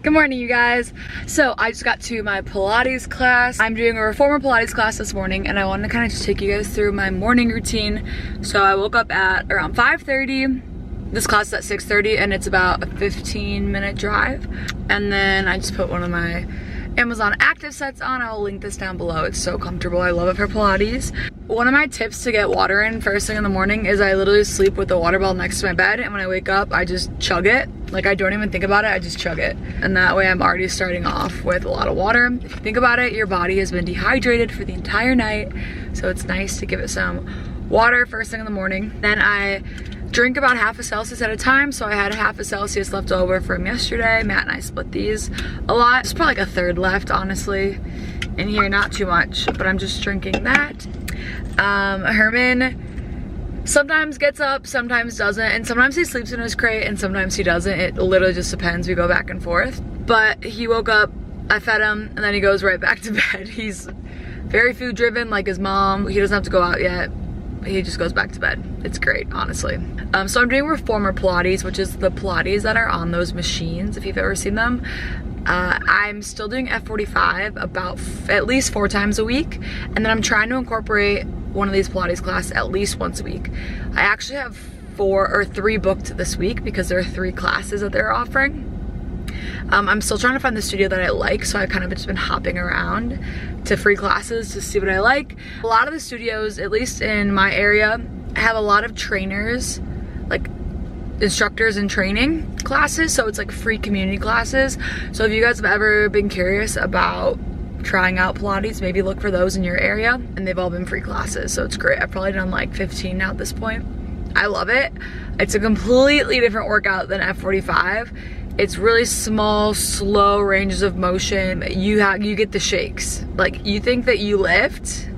Good morning, you guys. So I just got to my Pilates class. I'm doing a reformer Pilates class this morning, and I wanted to kind of just take you guys through my morning routine. So I woke up at around 5:30. This class is at 6:30, and it's about a 15-minute drive. And then I just put one of my Amazon active sets on. I'll link this down below. It's so comfortable. I love it for Pilates. One of my tips to get water in first thing in the morning is I literally sleep with the water bottle next to my bed, and when I wake up, I just chug it. Like, I don't even think about it, I just chug it. And that way I'm already starting off with a lot of water. If you think about it, your body has been dehydrated for the entire night, so it's nice to give it some water first thing in the morning. Then I drink about half a Celsius at a time, so I had a half a Celsius left over from yesterday. Matt and I split these a lot. There's probably like a third left, honestly, in here, not too much, but I'm just drinking that. Herman sometimes gets up, sometimes doesn't, and sometimes he sleeps in his crate and sometimes he doesn't. It literally just depends. We go back and forth. But he woke up, I fed him, and then he goes right back to bed. He's very food driven, like his mom. He doesn't have to go out yet. He just goes back to bed. It's great, honestly. So I'm doing reformer Pilates, which is the Pilates that are on those machines, if you've ever seen them. I'm still doing F45 about at least 4 times a week, and then I'm trying to incorporate one of these Pilates classes at least once a week. I actually have 4 or 3 booked this week because there are 3 classes that they're offering. I'm still trying to find the studio that I like, so I've kind of just been hopping around to free classes to see what I like. A lot of the studios, at least in my area, have a lot of trainers, like instructors in training classes, so it's like free community classes. So if you guys have ever been curious about trying out Pilates, maybe look for those in your area, and they've all been free classes, so it's great. I've probably done like 15 now at this point. I love it. It's a completely different workout than F45. It's really small, slow ranges of motion. You get the shakes. Like, you think that you lift,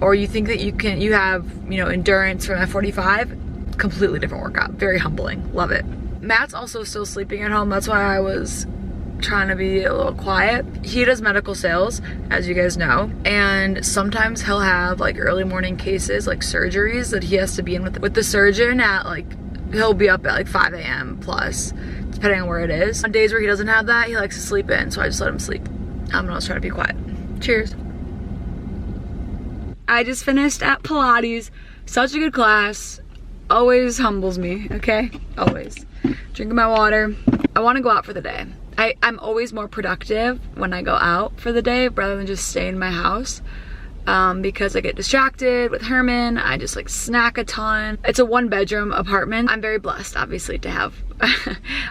or you think that you have, you know, endurance from F45. Completely different workout. Very humbling. Love it. Matt's also still sleeping at home. That's why I was trying to be a little quiet. He does medical sales, as you guys know, and sometimes he'll have like early morning cases, like surgeries that he has to be in with the surgeon at like, he'll be up at like 5 a.m. plus, depending on where it is. On days where he doesn't have that, he likes to sleep in, so I just let him sleep. I'm not trying to be quiet. Cheers. I just finished at Pilates. Such a good class. Always humbles me, okay? Always. Drinking my water. I want to go out for the day. I'm always more productive when I go out for the day rather than just stay in my house, because I get distracted with Herman. I just like snack a ton. It's a 1-bedroom apartment. I'm very blessed, obviously, to have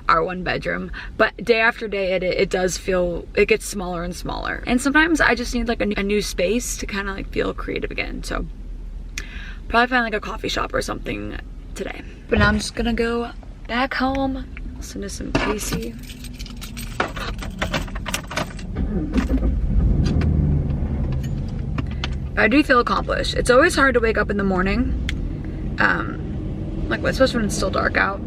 our 1-bedroom, but day after day it does feel, it gets smaller and smaller, and sometimes I just need like a new space to kind of like feel creative again. So probably find like a coffee shop or something today. But now I'm just gonna go back home, listen to some Casey. I do feel accomplished. It's always hard to wake up in the morning, like especially when it's still dark out,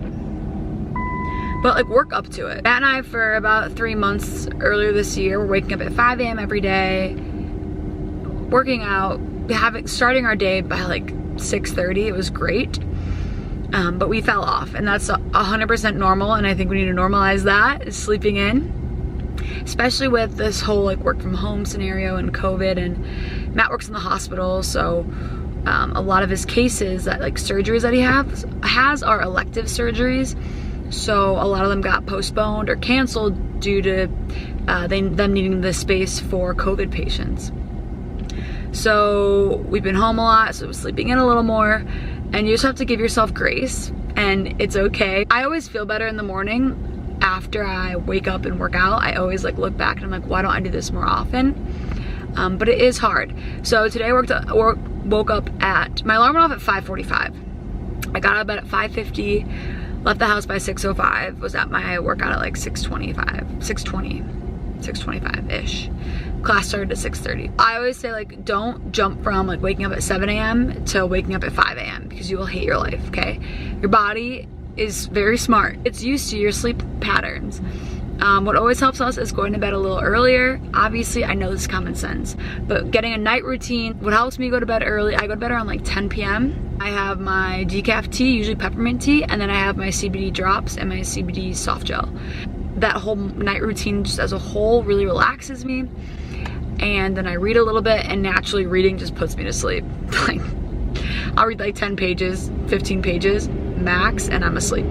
but like work up to it. Matt and I, for about 3 months earlier this year, were waking up at 5 a.m. every day, working out, starting our day by like 6:30. It was great, but we fell off, and that's 100% normal, and I think we need to normalize that, is sleeping in, especially with this whole like work from home scenario and COVID. And Matt works in the hospital, so a lot of his cases, that like surgeries that he has are elective surgeries, so a lot of them got postponed or canceled due to them needing the space for COVID patients. So we've been home a lot, so we're sleeping in a little more, and you just have to give yourself grace, and it's okay. I always feel better in the morning after I wake up and work out. I always like look back and I'm like, why don't I do this more often? But it is hard. So today I woke up at, my alarm went off at 5:45. I got out of bed at 5:50, left the house by 6:05, was at my workout at like 6:25-ish. Class started at 6:30. I always say, like, don't jump from like waking up at 7 a.m. to waking up at 5 a.m. because you will hate your life, okay? Your body is very smart. It's used to your sleep patterns. What always helps us is going to bed a little earlier. Obviously, I know this is common sense, but getting a night routine, what helps me go to bed early, I go to bed around like 10 p.m. I have my decaf tea, usually peppermint tea, and then I have my CBD drops and my CBD soft gel. that whole night routine just as a whole really relaxes me. And then I read a little bit, and naturally reading just puts me to sleep. Like, I'll read like 10 pages, 15 pages max, and I'm asleep.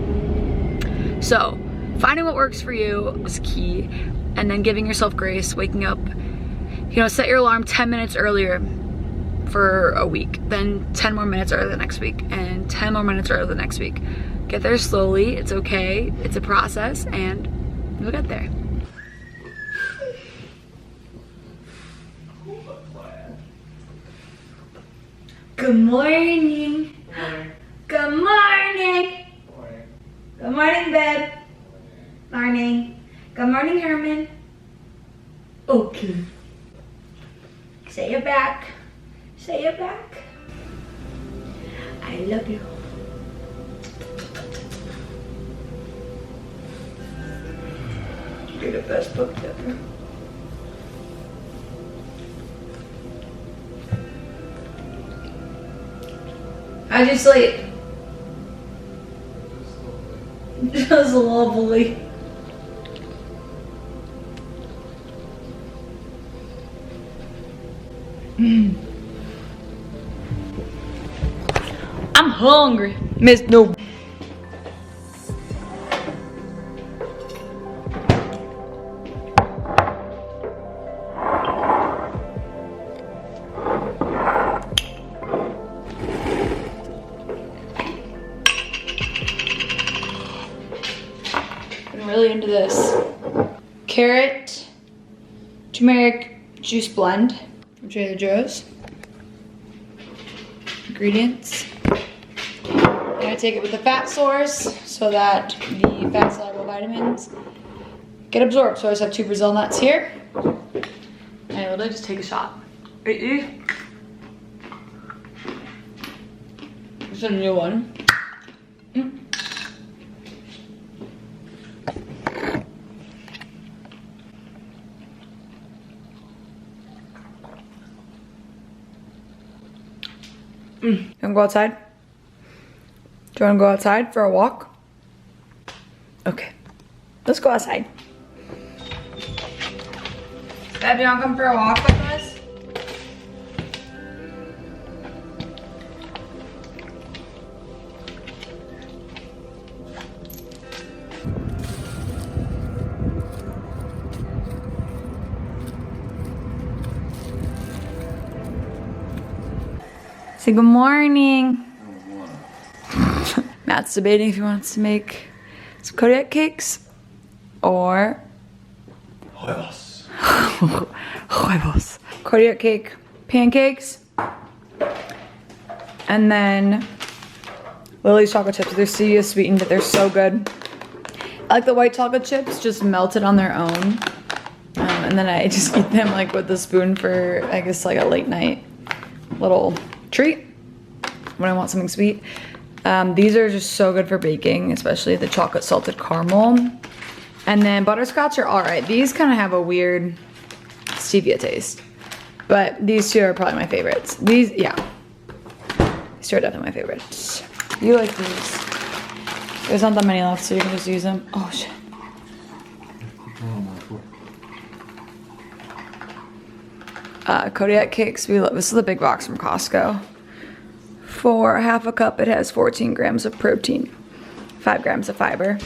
So finding what works for you is key, and then giving yourself grace, waking up, you know, set your alarm 10 minutes earlier for a week, then 10 more minutes earlier the next week, and 10 more minutes earlier the next week. Get there slowly, it's okay, it's a process, and you'll get there. Good morning. Good morning. Good morning, babe. Morning. Good morning, Herman. Okay. Say it back. Say it back. I love you. You're the best book ever. How'd you sleep? Just lovely. I'm hungry, Miss No. I'm really into this carrot turmeric juice blend from Trader Joe's. Ingredients. And I take it with the fat source so that the fat soluble vitamins get absorbed. So I just have 2 Brazil nuts here. And I literally just take a shot. This is a new one. You wanna go outside? Do you wanna go outside for a walk? Okay, let's go outside. Dad, do you wanna come for a walk with us? Say good morning. Matt's debating if he wants to make some Kodiak cakes or huevos. Kodiak cake pancakes, and then Lily's chocolate chips. They're stevia sweetened, but they're so good. I like the white chocolate chips just melted on their own, and then I just eat them like with a spoon for, I guess, like a late night little treat when I want something sweet. These are just so good for baking, especially the chocolate salted caramel. And then butterscotch are all right. These kind of have a weird stevia taste, but these 2 are probably my favorites. These, yeah, these 2 are definitely my favorites. You like these. There's not that many left, so you can just use them. Oh shit. Kodiak cakes, we love. This is the big box from Costco. For half a cup, it has 14 grams of protein, 5 grams of fiber.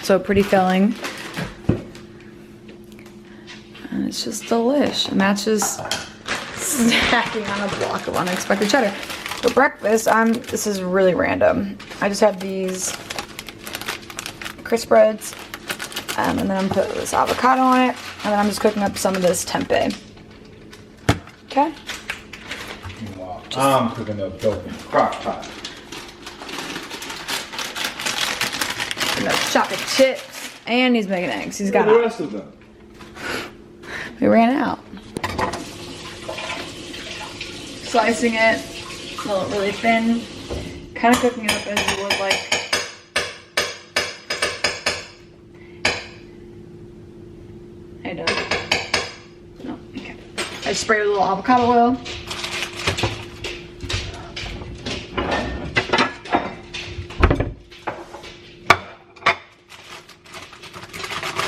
So pretty filling. And it's just delish. It matches snacking on a block of unexpected cheddar. For breakfast, this is really random. I just have these crisp breads, and then I'm putting this avocado on it, and then I'm just cooking up some of this tempeh. Okay? I'm cooking up dope in the crock pot. And those chocolate chips, and he's making eggs. He's got the rest of them. We ran out. Slicing it really thin, kind of cooking it up as you would like. I don't. No, okay. I sprayed with a little avocado oil.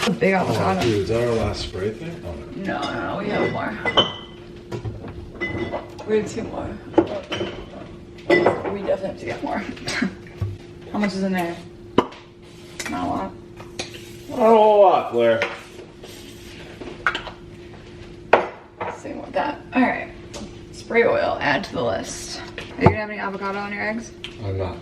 A big avocado. Oh, dude, is that our last spray thing? Oh, no. No, we have more. We have 2 more. We definitely have to get more. How much is in there? Not a lot. Not a whole lot, Blair. Same with that. All right. Spray oil, add to the list. Are you gonna have any avocado on your eggs? I'm not.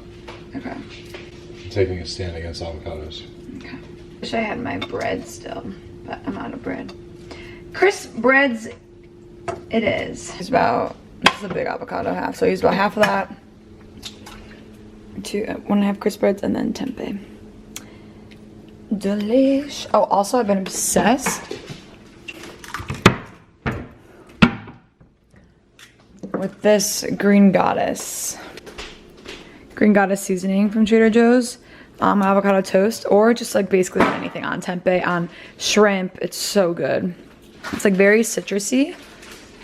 Okay. I'm taking a stand against avocados. Okay. Wish I had my bread still, but I'm out of bread. Crisp breads, it is. It's about, this is a big avocado half, so I use about half of that. 1.5 crisp breads and then tempeh. Delish. Oh, also I've been obsessed with this Green Goddess seasoning from Trader Joe's. Avocado toast, or just like basically anything on tempeh, on shrimp. It's so good. It's like very citrusy.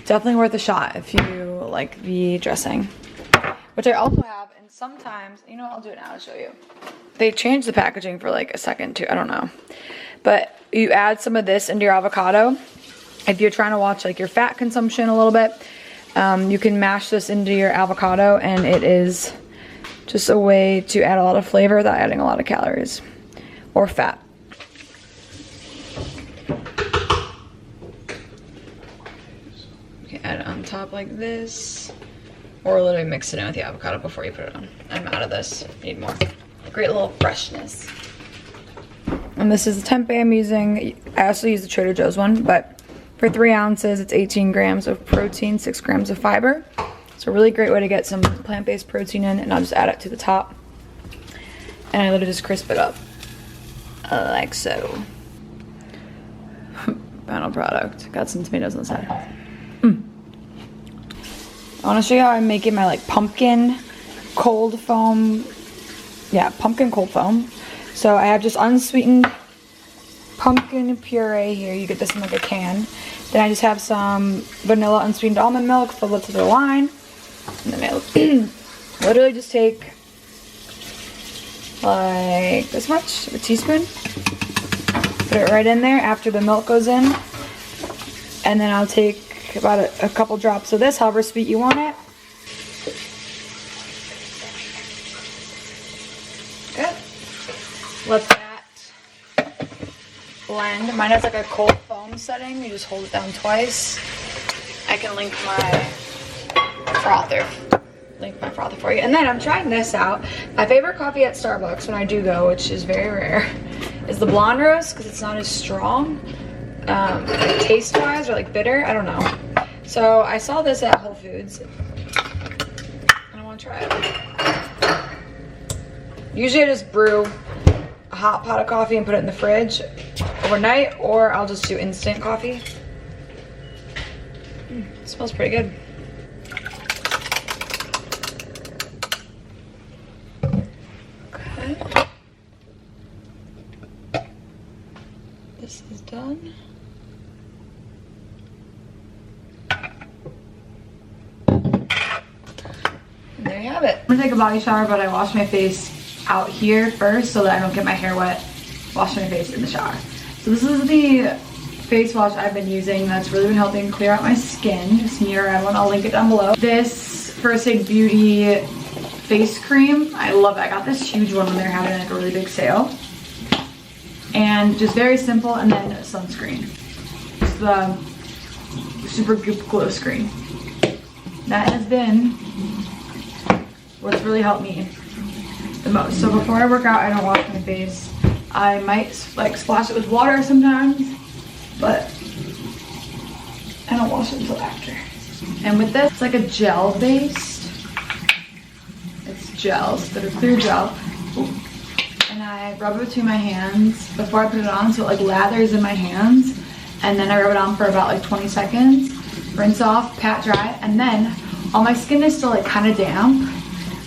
Definitely worth a shot if you like the dressing, which I also have. And sometimes, you know what, I'll do it now to show you. They changed the packaging for like a second too, I don't know, but you add some of this into your avocado if you're trying to watch like your fat consumption a little bit. You can mash this into your avocado, and it is just a way to add a lot of flavor without adding a lot of calories or fat. You can add it on top like this, or literally mix it in with the avocado before you put it on. I'm out of this, need more. Great little freshness. And this is the tempeh I'm using. I also use the Trader Joe's one, but for 3 ounces, it's 18 grams of protein, 6 grams of fiber. It's a really great way to get some plant-based protein in, and I'll just add it to the top. And I literally just crisp it up. Like so. Final product. Got some tomatoes on the side. I want to show you how I'm making my like pumpkin cold foam. Yeah, pumpkin cold foam. So I have just unsweetened pumpkin puree here. You get this in like a can. Then I just have some vanilla unsweetened almond milk filled up to the line. And then I literally just take like this much, a teaspoon. Put it right in there after the milk goes in. And then I'll take about a couple drops of this, however sweet you want it. Good. Let that blend. Mine has like a cold foam setting. You just hold it down twice. I can link my frother for you. And then I'm trying this out. My favorite coffee at Starbucks when I do go, which is very rare, is the blonde roast, because it's not as strong like taste wise, or like bitter, I don't know. So I saw this at Whole Foods and I want to try it. Usually I just brew a hot pot of coffee and put it in the fridge overnight, or I'll just do instant coffee. It smells pretty good. Okay. This is done. And there you have it. I'm gonna take a body shower, but I wash my face out here first so that I don't get my hair wet washing my face in the shower. So this is the face wash I've been using that's really been helping clear out my skin. Just mirror red one, I'll link it down below. This First Aid Beauty face cream, I love it. I got this huge one when they're having like a really big sale. And just very simple, and then sunscreen. It's the Super Goop Glow Screen. That has been what's really helped me the most. So before I work out, I don't wash my face. I might like splash it with water sometimes, but I don't wash it until after. And with this, it's like a gel based. It's gel, so it's a clear gel. Ooh. And I rub it between my hands before I put it on, so it like lathers in my hands. And then I rub it on for about like 20 seconds. Rinse off, pat dry, and then while my skin is still like kind of damp,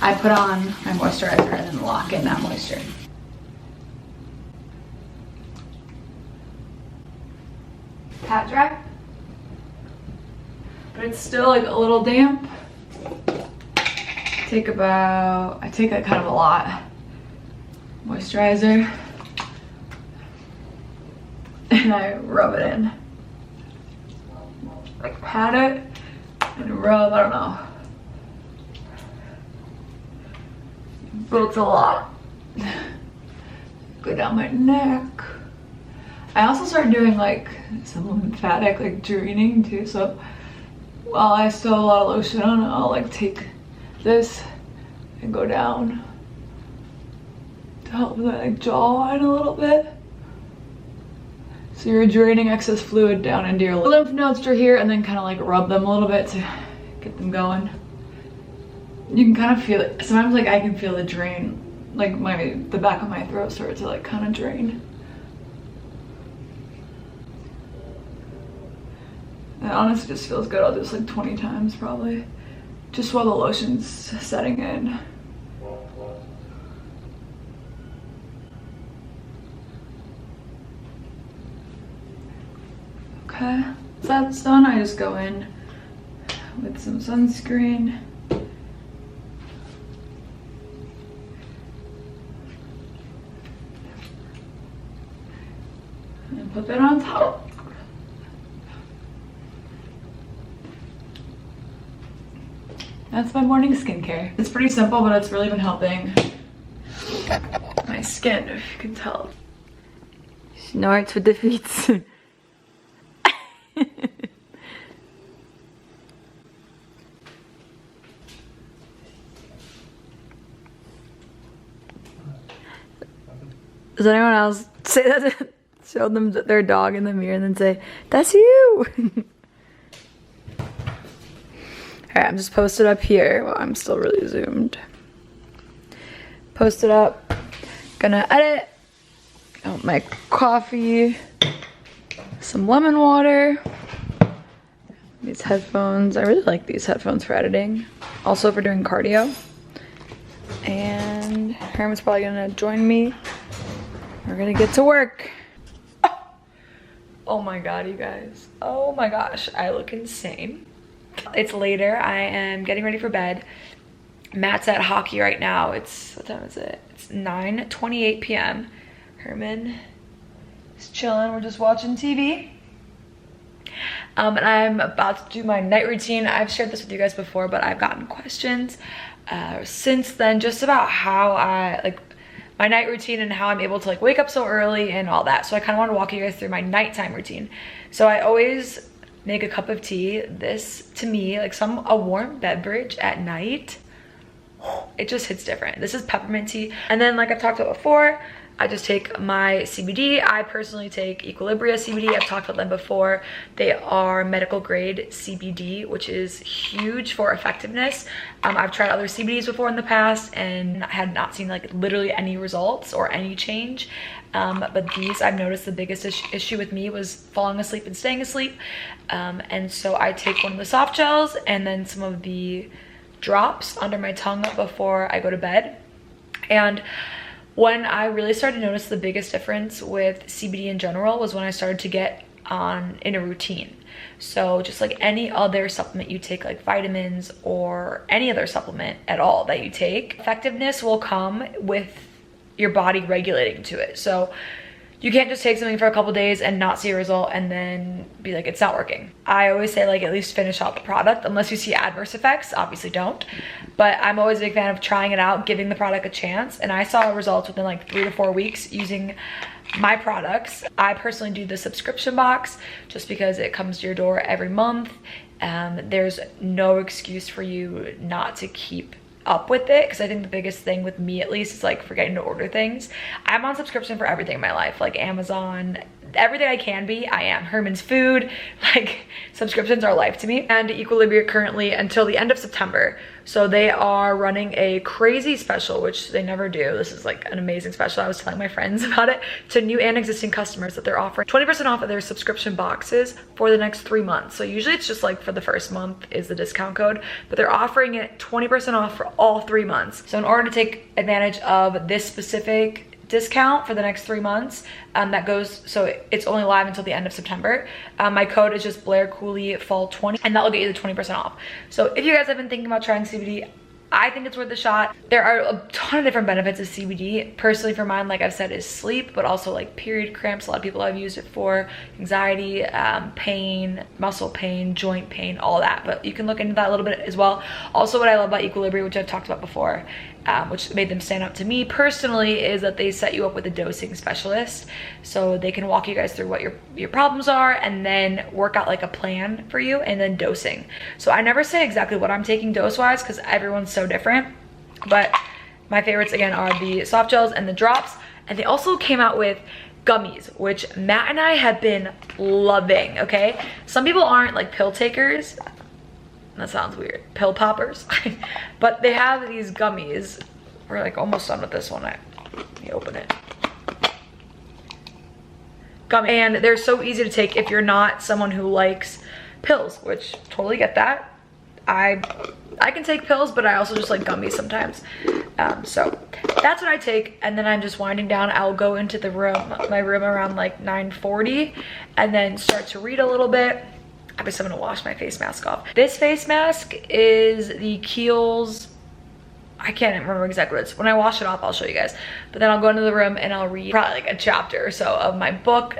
I put on my moisturizer and then lock in that moisture. Pat dry, but it's still like a little damp. I take like kind of a lot. Moisturizer. and I rub it in. Like pat it and rub, I don't know. But it's a lot. Go down my neck. I also started doing like some lymphatic like draining too, so while I still have a lot of lotion on, I'll like take this and go down to help the like jawline a little bit. So you're draining excess fluid down into your lymph nodes through here and then kind of like rub them a little bit to get them going. You can kind of feel it. Sometimes like I can feel the drain, like the back of my throat start to like kind of drain. It honestly just feels good. I'll do this like 20 times probably, just while the lotion's setting in. Okay, once that's done, I just go in with some sunscreen. And put that on top. That's my morning skincare. It's pretty simple, but it's really been helping my skin, if you can tell. Snorts with the feet. Does anyone else say that? Show them their dog in the mirror and then say, "That's you." Alright, I'm just posted up here. Well, I'm still really zoomed. Posted up. Gonna edit. Oh, my coffee. Some lemon water. These headphones. I really like these headphones for editing. Also for doing cardio. And Herman's probably gonna join me. We're gonna get to work. Oh my god, you guys. Oh my gosh, I look insane. It's later. I am getting ready for bed. Matt's at hockey right now. What time is it? It's 9:28 p.m. Herman is chilling. We're just watching TV. And I'm about to do my night routine. I've shared this with you guys before, but I've gotten questions since then just about how I like my night routine and how I'm able to like wake up so early and all that. So I kind of want to walk you guys through my nighttime routine. So I always make a cup of tea. This to me, like a warm beverage at night, it just hits different. This is peppermint tea. And then like I've talked about before, I just take my CBD. I personally take Equilibria CBD. I've talked about them before. They are medical grade CBD, which is huge for effectiveness. I've tried other CBDs before in the past and had not seen like literally any results or any change. But these, I've noticed the biggest issue with me was falling asleep and staying asleep. And so I take one of the soft gels and then some of the drops under my tongue before I go to bed. And when I really started to notice the biggest difference with CBD in general was when I started to get in a routine. So just like any other supplement you take, like vitamins or any other supplement at all that you take, effectiveness will come with your body regulating to it. So you can't just take something for a couple days and not see a result and then be like, it's not working. I always say like at least finish out the product unless you see adverse effects. Obviously don't. But I'm always a big fan of trying it out, giving the product a chance. And I saw results within like 3 to 4 weeks using my products. I personally do the subscription box just because it comes to your door every month. There's no excuse for you not to keep up with it, because I think the biggest thing with me at least is like forgetting to order things. I'm on subscription for everything in my life, like Amazon, everything I can be, I am. Herman's Food, like subscriptions are life to me. And Equilibria currently until the end of September. So they are running a crazy special, which they never do. This is like an amazing special. I was telling my friends about it to new and existing customers that they're offering 20% off of their subscription boxes for the next 3 months. So usually it's just like for the first month is the discount code, but they're offering it 20% off for all 3 months. So in order to take advantage of this specific discount for the next 3 months, that goes, so it's only live until the end of September. My code is just Blair Cooley Fall 20, and that will get you the 20% off. So if you guys have been thinking about trying CBD, I think it's worth a shot. There are a ton of different benefits of CBD. Personally for mine, like I've said, is sleep, but also like period cramps. A lot of people have used it for anxiety, pain, muscle pain, joint pain, all that. But you can look into that a little bit as well. Also, what I love about Equilibrium, which I've talked about before, which made them stand out to me personally, is that they set you up with a dosing specialist. So they can walk you guys through what your problems are and then work out like a plan for you and then dosing. So I never say exactly what I'm taking dose-wise because everyone's so different. But my favorites, again, are the soft gels and the drops. And they also came out with gummies, which Matt and I have been loving, okay? Some people aren't like pill takers. That sounds weird. Pill poppers. But they have these gummies. We're like almost done with this one. Let me open it. Gummy. And they're so easy to take if you're not someone who likes pills, which totally get that. I can take pills, but I also just like gummies sometimes. So that's what I take. And then I'm just winding down. I'll go into the my room around like 9:40 and then start to read a little bit. Obviously, I'm gonna wash my face mask off. This face mask is the Kiehl's, I can't remember exactly what it's. When I wash it off, I'll show you guys. But then I'll go into the room and I'll read probably like a chapter or so of my book.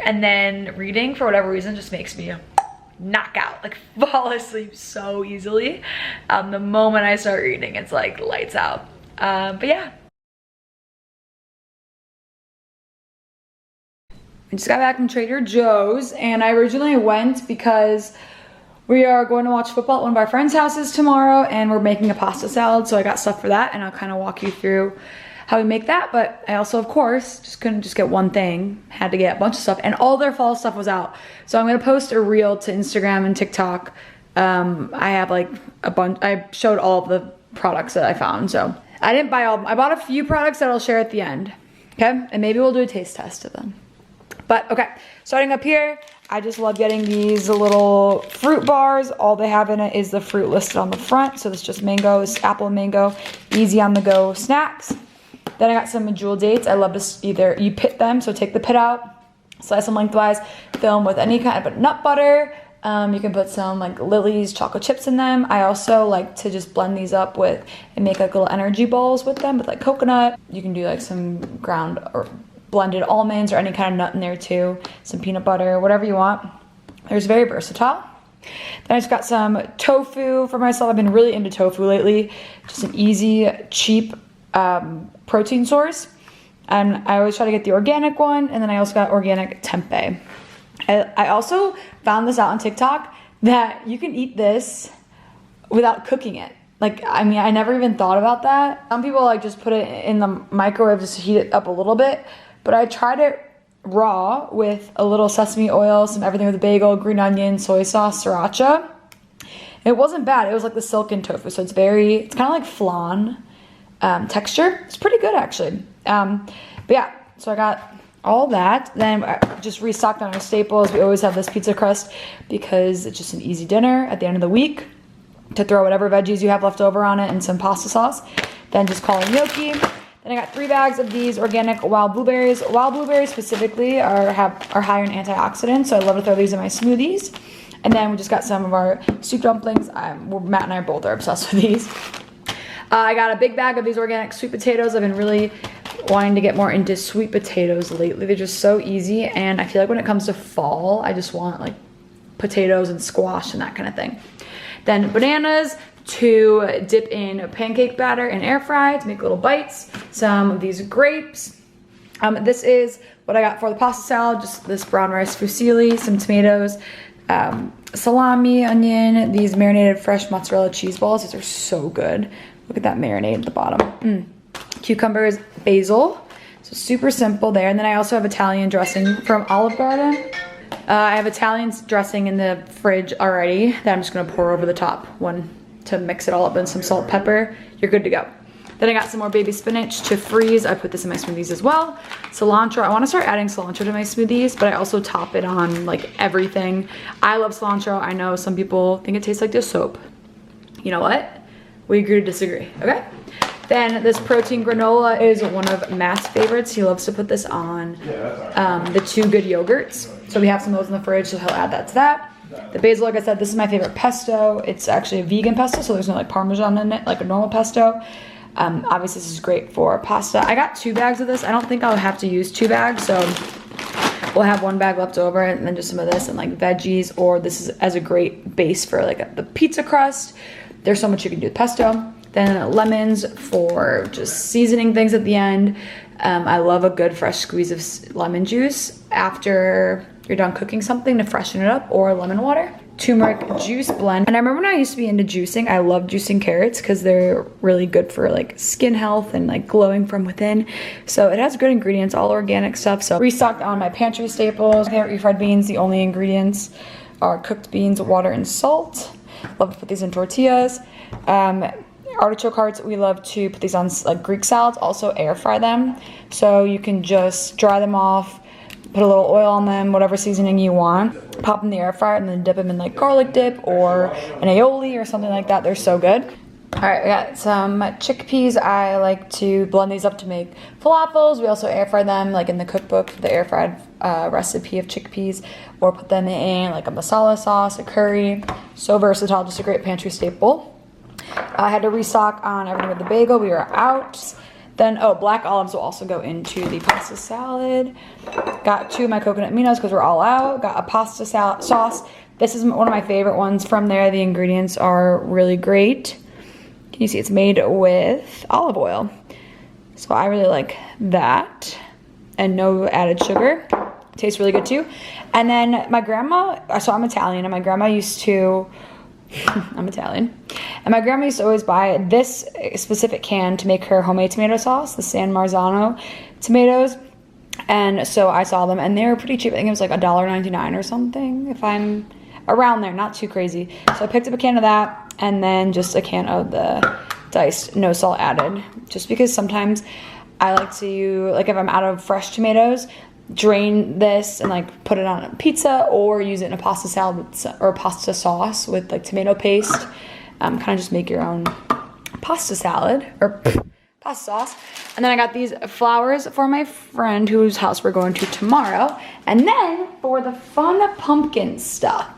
And then reading, for whatever reason, just makes me knock out, like fall asleep so easily. The moment I start reading, it's like lights out. But yeah. I just got back from Trader Joe's, and I originally went because we are going to watch football at one of our friends' houses tomorrow, and we're making a pasta salad, so I got stuff for that, and I'll kind of walk you through how we make that. But I also, of course, just couldn't just get one thing, had to get a bunch of stuff, and all their fall stuff was out. So I'm gonna post a reel to Instagram and TikTok. I have like a bunch, I showed all of the products that I found, so I didn't buy all, I bought a few products that I'll share at the end, okay? And maybe we'll do a taste test of them. But okay, starting up here, I just love getting these little fruit bars. All they have in it is the fruit listed on the front. So this is just mango, it's apple and mango, easy on the go snacks. Then I got some Jewel dates. I love to either, you pit them, so take the pit out, slice them lengthwise, fill them with any kind of nut butter. You can put some like Lily's chocolate chips in them. I also like to just blend these up with and make like little energy balls with them with like coconut. You can do like some ground or blended almonds or any kind of nut in there too, some peanut butter, whatever you want. It's very versatile. Then I just got some tofu for myself. I've been really into tofu lately. Just an easy, cheap protein source. And I always try to get the organic one, and then I also got organic tempeh. I also found this out on TikTok that you can eat this without cooking it. Like, I mean, I never even thought about that. Some people like just put it in the microwave just to heat it up a little bit. But I tried it raw with a little sesame oil, some everything with a bagel, green onion, soy sauce, sriracha. It wasn't bad. It was like the silken tofu. So it's kind of like flan texture. It's pretty good actually. But yeah, so I got all that. Then I just restocked on our staples. We always have this pizza crust because it's just an easy dinner at the end of the week to throw whatever veggies you have left over on it and some pasta sauce. Then just call it gnocchi. Then I got 3 bags of these organic wild blueberries. Wild blueberries specifically are higher in antioxidants, so I love to throw these in my smoothies. And then we just got some of our soup dumplings. Matt and I both are obsessed with these. I got a big bag of these organic sweet potatoes. I've been really wanting to get more into sweet potatoes lately. They're just so easy, and I feel like when it comes to fall, I just want like potatoes and squash and that kind of thing. Then bananas to dip in pancake batter and air fry to make little bites. Some of these grapes. This is what I got for the pasta salad, just this brown rice fusilli, some tomatoes, salami, onion, these marinated fresh mozzarella cheese balls. These are so good. Look at that marinade at the bottom. Cucumbers, basil. So super simple there. And then I also have Italian dressing from Olive Garden. I have Italian dressing in the fridge already that I'm just gonna pour over the top to mix it all up and some salt, pepper. You're good to go. Then I got some more baby spinach to freeze. I put this in my smoothies as well. Cilantro, I wanna start adding cilantro to my smoothies, but I also top it on like everything. I love cilantro. I know some people think it tastes like dish soap. You know what? We agree to disagree, okay? Then this protein granola is one of Matt's favorites. He loves to put this on the 2 Good yogurts. So we have some of those in the fridge, so he'll add that to that. The basil, like I said, this is my favorite pesto. It's actually a vegan pesto, so there's no like Parmesan in it, like a normal pesto. Obviously this is great for pasta. I got 2 bags of this. I don't think I'll have to use 2 bags, so we'll have 1 bag left over and then just some of this and like veggies, or this is as a great base for like the pizza crust. There's so much you can do with pesto. Then lemons for just seasoning things at the end. I love a good fresh squeeze of lemon juice after you're done cooking something to freshen it up, or lemon water. Turmeric juice blend. And I remember when I used to be into juicing, I love juicing carrots because they're really good for like skin health and like glowing from within. So it has good ingredients, all organic stuff. So restocked on my pantry staples. Carrot refried beans, the only ingredients are cooked beans, water, and salt. Love to put these in tortillas. Artichoke hearts, we love to put these on like Greek salads, also air fry them. So you can just dry them off, put a little oil on them, whatever seasoning you want, pop in the air fryer, and then dip them in like garlic dip or an aioli or something like that. They're so good. All right, we got some chickpeas. I like to blend these up to make falafels. We also air fry them, like in the cookbook, the air fried recipe of chickpeas, or put them in like a masala sauce, a curry. So versatile, just a great pantry staple. I had to restock on everything with the bagel. We were out. Then, oh, black olives will also go into the pasta salad. Got 2 of my coconut aminos because we're all out. Got a pasta salad sauce. This is one of my favorite ones from there. The ingredients are really great. Can you see it's made with olive oil? So I really like that. And no added sugar. Tastes really good too. And then my grandma, so I'm Italian, and my grandma used to, I'm Italian. And my grandma used to always buy this specific can to make her homemade tomato sauce, the San Marzano tomatoes. And so I saw them, and they were pretty cheap. I think it was like $1.99 or something, if I'm around there, not too crazy. So I picked up a can of that, and then just a can of the diced, no salt added. Just because sometimes I like to, like if I'm out of fresh tomatoes, drain this and like put it on a pizza, or use it in a pasta salad or pasta sauce with like tomato paste. Kind of just make your own pasta salad or pasta sauce. And then I got these flowers for my friend whose house we're going to tomorrow. And then for the fun pumpkin stuff.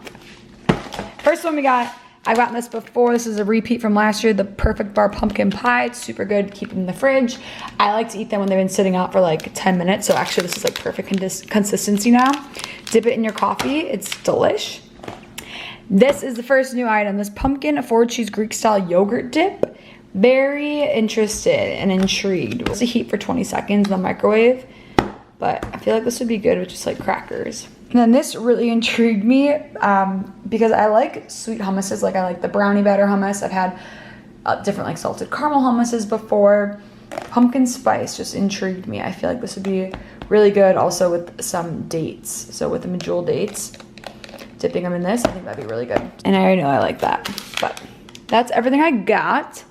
First one we got, I've gotten this before. This is a repeat from last year, the Perfect Bar pumpkin pie. It's super good, keep them in the fridge. I like to eat them when they've been sitting out for like 10 minutes. So actually this is like perfect consistency now. Dip it in your coffee, it's delish. This is the first new item, this pumpkin 4-cheese Greek style yogurt dip. Very interested and intrigued. It's to heat for 20 seconds in the microwave, but I feel like this would be good with just like crackers. And then this really intrigued me because I like sweet hummuses. Like I like the brownie batter hummus. I've had different like salted caramel hummuses before. Pumpkin spice just intrigued me. I feel like this would be really good also with some dates. So with the medjool dates, dipping them in this, I think that'd be really good. And I already know I like that, but that's everything I got.